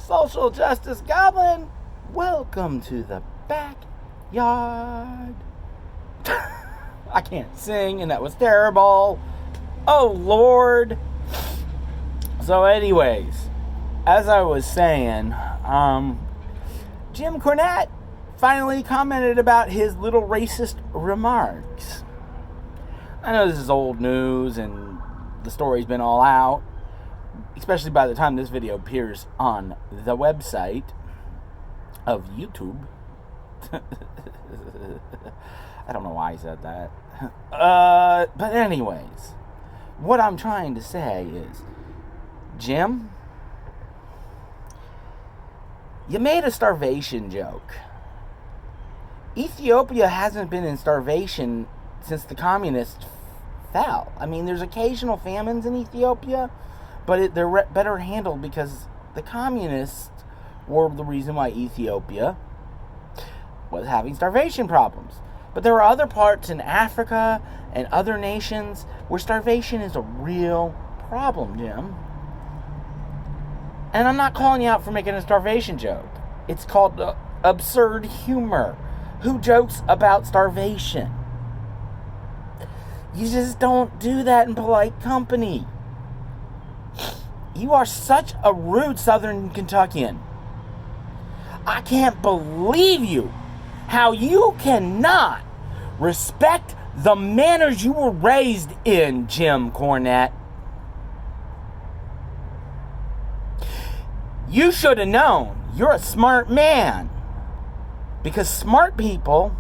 Social Justice Goblin. Welcome to the backyard. I can't sing, and that was terrible. Oh, Lord. So anyways, as I was saying, Jim Cornette finally commented about his little racist remarks. I know this is old news, and the story's been all out, especially by the time this video appears on the website of YouTube. I don't know why I said that. But anyways, what I'm trying to say is, Jim, you made a starvation joke. Ethiopia hasn't been in starvation since the communists fell. I mean, there's occasional famines in Ethiopia, but they're better handled because the communists were the reason why Ethiopia was having starvation problems. But there are other parts in Africa and other nations where starvation is a real problem, Jim. And I'm not calling you out for making a starvation joke. It's called absurd humor. Who jokes about starvation? You just don't do that in polite company. You are such a rude Southern Kentuckian. I can't believe you. How you cannot respect the manners you were raised in, Jim Cornette. You should have known. You're a smart man. Because smart people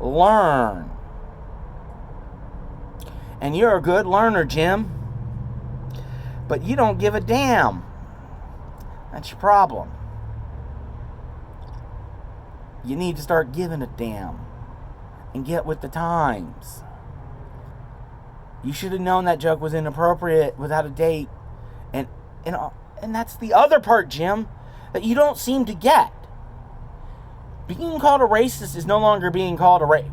learn. And you're a good learner, Jim. But you don't give a damn. That's your problem. You need to start giving a damn. And get with the times. You should have known that joke was inappropriate without a date. And that's the other part, Jim, that you don't seem to get. Being called a racist is no longer being called a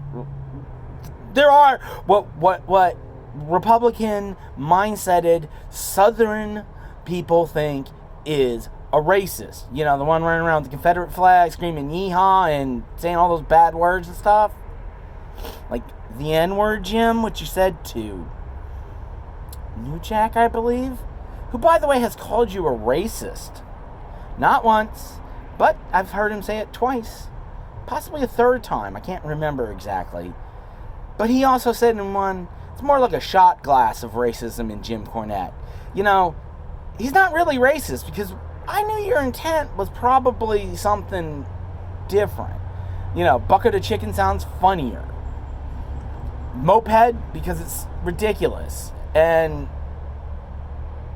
There are what Republican mindseted Southern people think is a racist. You know, the one running around with the Confederate flag, screaming yeehaw and saying all those bad words and stuff. Like the N-word, Jim, which you said to New Jack, I believe, who, by the way, has called you a racist. Not once, but I've heard him say it twice. Possibly a third time. I can't remember exactly. But he also said in one, it's more like a shot glass of racism in Jim Cornette. You know, he's not really racist because I knew your intent was probably something different. You know, bucket of chicken sounds funnier. Moped, because it's ridiculous. And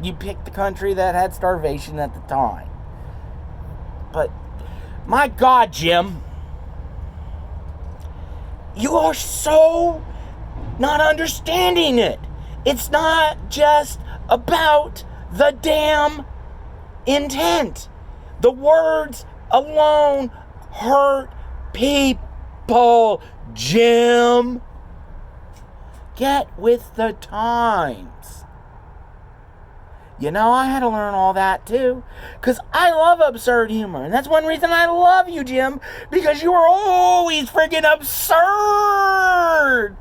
you picked the country that had starvation at the time. But, my God, Jim, you are so not understanding it. It's not just about the damn intent. The words alone hurt people, Jim. Get with the times. You know, I had to learn all that too. Because I love absurd humor. And that's one reason I love you, Jim. Because you are always freaking absurd.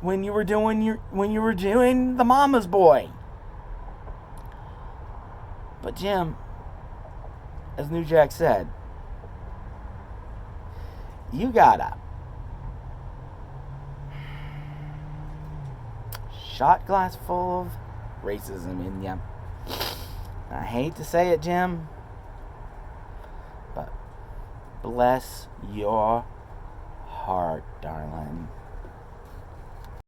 When you were doing the Mama's Boy. But Jim, as New Jack said, you got a shot glass full of racism in ya. I hate to say it, Jim, but bless your heart, darling.